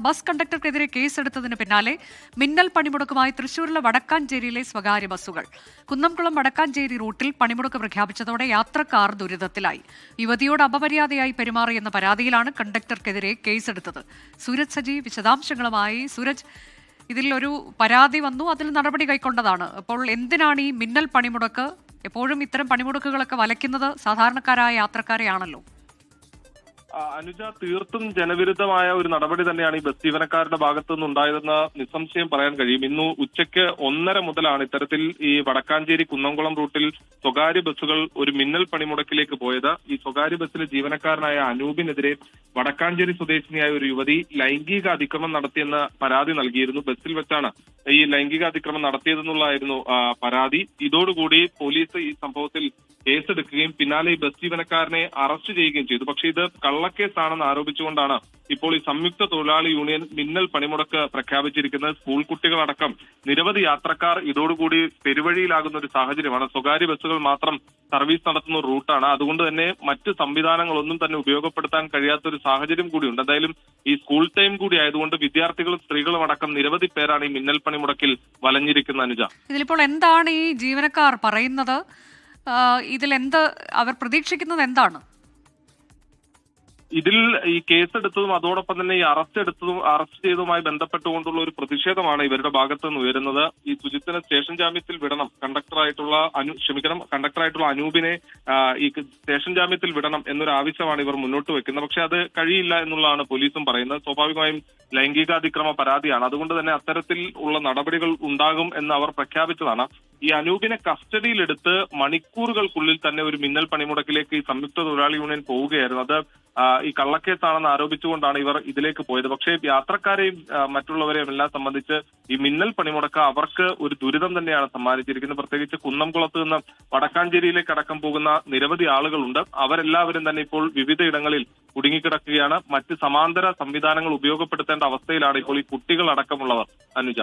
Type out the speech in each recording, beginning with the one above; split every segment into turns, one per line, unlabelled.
Bus കണ്ടക്ടർക്കെതിരെ കേസെടുത്തതിന് പിന്നാലെ മിന്നൽ പണിമുടക്കുമായി തൃശൂരിലെ വടക്കാഞ്ചേരിയിലെ സ്വകാര്യ ബസ്സുകൾ. കുന്നംകുളം വടക്കാഞ്ചേരി റൂട്ടിൽ പണിമുടക്ക് പ്രഖ്യാപിച്ചതോടെ യാത്രക്കാർ ദുരിതത്തിലായി. യുവതിയോട് അപമര്യാദയായി പെരുമാറിയെന്ന പരാതിയിലാണ് കണ്ടക്ടർക്കെതിരെ കേസെടുത്തത്. സൂരജ് സജി വിശദാംശങ്ങളുമായി. സൂരജ്, ഇതിൽ ഒരു പരാതി വന്നു, അതിൽ നടപടി കൈക്കൊണ്ടതാണ്. അപ്പോൾ എന്തിനാണ് ഈ മിന്നൽ പണിമുടക്ക്? എപ്പോഴും ഇത്തരം പണിമുടക്കുകളൊക്കെ വലയ്ക്കുന്നത് സാധാരണക്കാരായ യാത്രക്കാരെയാണല്ലോ.
അനുജ, തീർത്തും ജനവിരുദ്ധമായ ഒരു നടപടി തന്നെയാണ് ഈ ബസ് ജീവനക്കാരുടെ ഭാഗത്തു നിന്നുണ്ടായതെന്ന് നിസ്സംശയം പറയാൻ കഴിയും. ഇന്ന് ഉച്ചയ്ക്ക് 1:30 മുതലാണ് ഇത്തരത്തിൽ ഈ വടക്കാഞ്ചേരി കുന്നംകുളം റൂട്ടിൽ സ്വകാര്യ ബസ്സുകൾ ഒരു മിന്നൽ പണിമുടക്കിലേക്ക് പോയത്. ഈ സ്വകാര്യ ബസ്സിലെ ജീവനക്കാരനായ അനൂപിനെതിരെ വടക്കാഞ്ചേരി സ്വദേശിനിയായ ഒരു യുവതി ലൈംഗിക അതിക്രമം നടത്തിയെന്ന് പരാതി നൽകിയിരുന്നു. ബസ്സിൽ വെച്ചാണ് ഈ ലൈംഗിക അതിക്രമം നടത്തിയതെന്നുള്ളതായിരുന്നു പരാതി. ഇതോടുകൂടി പോലീസ് ഈ സംഭവത്തിൽ കേസെടുക്കുകയും പിന്നാലെ ഈ ബസ് ജീവനക്കാരനെ അറസ്റ്റ് ചെയ്യുകയും ചെയ്തു. പക്ഷേ ഇത് കള്ളക്കേസാണെന്ന് ആരോപിച്ചുകൊണ്ടാണ് ഇപ്പോൾ ഈ സംയുക്ത തൊഴിലാളി യൂണിയൻ മിന്നൽ പണിമുടക്ക് പ്രഖ്യാപിച്ചിരിക്കുന്നത്. സ്കൂൾ കുട്ടികളടക്കം നിരവധി യാത്രക്കാർ ഇതോടുകൂടി പെരുവഴിയിലാകുന്ന ഒരു സാഹചര്യമാണ്. സ്വകാര്യ ബസ്സുകൾ മാത്രം സർവീസ് നടത്തുന്ന റൂട്ടാണ്. അതുകൊണ്ട് തന്നെ മറ്റ് സംവിധാനങ്ങളൊന്നും തന്നെ ഉപയോഗപ്പെടുത്താൻ കഴിയാത്ത ഒരു സാഹചര്യം കൂടിയുണ്ട്. എന്തായാലും ഈ സ്കൂൾ ടൈം കൂടി ആയതുകൊണ്ട് വിദ്യാർത്ഥികളും സ്ത്രീകളും അടക്കം നിരവധി പേരാണ് ഈ മിന്നൽ പണിമുടക്കിൽ വലഞ്ഞിരിക്കുന്ന അനുജ.
ഇതിലിപ്പോൾ എന്താണ് ഈ ജീവനക്കാർ പറയുന്നത്? ഇതിലെന്ത് അവർ പ്രതീക്ഷിക്കുന്നത് എന്താണ്?
ഇതിൽ ഈ കേസെടുത്തതും അതോടൊപ്പം തന്നെ ഈ അറസ്റ്റ് ചെയ്തതുമായി ബന്ധപ്പെട്ടുകൊണ്ടുള്ള ഒരു പ്രതിഷേധമാണ് ഇവരുടെ ഭാഗത്ത് നിന്ന് ഉയരുന്നത്. ഈ സുജിത്തിനെ സ്റ്റേഷൻ ജാമ്യത്തിൽ വിടണം, കണ്ടക്ടറായിട്ടുള്ള അനൂപിനെ ഈ സ്റ്റേഷൻ ജാമ്യത്തിൽ വിടണം എന്നൊരു ആവശ്യമാണ് ഇവർ മുന്നോട്ട് വെക്കുന്നത്. പക്ഷെ അത് കഴിയില്ല എന്നുള്ളതാണ് പോലീസും പറയുന്നത്. സ്വാഭാവികമായും ലൈംഗികാതിക്രമ പരാതിയാണ്. അതുകൊണ്ട് തന്നെ അത്തരത്തിൽ ഉള്ള നടപടികൾ ഉണ്ടാകും എന്ന് അവർ പ്രഖ്യാപിച്ചതാണ്. ഈ അനൂപിനെ കസ്റ്റഡിയിലെടുത്ത് മണിക്കൂറുകൾക്കുള്ളിൽ തന്നെ ഒരു മിന്നൽ പണിമുടക്കിലേക്ക് ഈ സംയുക്ത തൊഴിലാളി യൂണിയൻ പോവുകയായിരുന്നു. അത് ഈ കള്ളക്കേസാണെന്ന് ആരോപിച്ചുകൊണ്ടാണ് ഇവർ ഇതിലേക്ക് പോയത്. പക്ഷേ യാത്രക്കാരെയും മറ്റുള്ളവരെയും എല്ലാം സംബന്ധിച്ച് ഈ മിന്നൽ പണിമുടക്ക് അവർക്ക് ഒരു ദുരിതം തന്നെയാണ് സമ്മാനിച്ചിരിക്കുന്നത്. പ്രത്യേകിച്ച് കുന്നംകുളത്ത് നിന്ന് വടക്കാഞ്ചേരിയിലേക്ക് അടക്കം പോകുന്ന നിരവധി ആളുകളുണ്ട്. അവരെല്ലാവരും തന്നെ ഇപ്പോൾ വിവിധ ഇടങ്ങളിൽ കുടുങ്ങിക്കിടക്കുകയാണ്. മറ്റ് സമാന്തര സംവിധാനങ്ങൾ ഉപയോഗപ്പെടുത്തേണ്ട അവസ്ഥയിലാണ് ഇപ്പോൾ ഈ കുട്ടികൾ അടക്കമുള്ളവർ. അനുജ,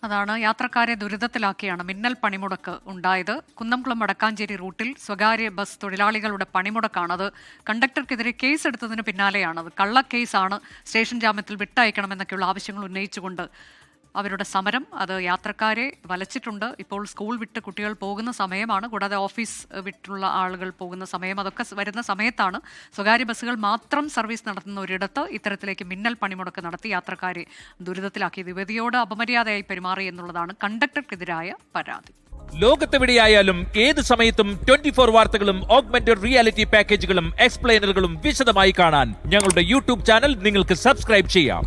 അതാണ്, യാത്രക്കാരെ ദുരിതത്തിലാക്കിയാണ് മിന്നൽ പണിമുടക്ക് ഉണ്ടായത്. കുന്നംകുളം വടക്കാഞ്ചേരി റൂട്ടിൽ സ്വകാര്യ ബസ് തൊഴിലാളികളുടെ പണിമുടക്കാണത്. കണ്ടക്ടർക്കെതിരെ കേസെടുത്തതിന് പിന്നാലെയാണത്. കള്ളക്കേസാണ്, സ്റ്റേഷൻ ജാമ്യത്തിൽ വിട്ടയക്കണമെന്നൊക്കെയുള്ള ആവശ്യങ്ങൾ ഉന്നയിച്ചുകൊണ്ട് അവരുടെ സമരം അത് യാത്രക്കാരെ വലച്ചിട്ടുണ്ട്. ഇപ്പോൾ സ്കൂൾ വിട്ട് കുട്ടികൾ പോകുന്ന സമയമാണ്, കൂടാതെ ഓഫീസ് വിട്ടുള്ള ആളുകൾ പോകുന്ന സമയം, അതൊക്കെ വരുന്ന സമയത്താണ് സ്വകാര്യ ബസ്സുകൾ മാത്രം സർവീസ് നടത്തുന്ന ഒരിടത്ത് ഇത്തരത്തിലേക്ക് മിന്നൽ പണിമുടക്ക് നടത്തി യാത്രക്കാരെ ദുരിതത്തിലാക്കിയത്. യുവതിയോട് അപമര്യാദയായി പെരുമാറി എന്നുള്ളതാണ് കണ്ടക്ടർക്കെതിരായ പരാതി.
ലോകത്തെവിടെയായാലും ഏത് സമയത്തും 24 വാർത്തകളും ഓഗ്മെന്റഡ് റിയാലിറ്റി പാക്കേജുകളും എക്സ്പ്ലെയിനറുകളും വിശദമായി കാണാൻ ഞങ്ങളുടെ യൂട്യൂബ് ചാനൽ നിങ്ങൾക്ക് സബ്സ്ക്രൈബ് ചെയ്യാം.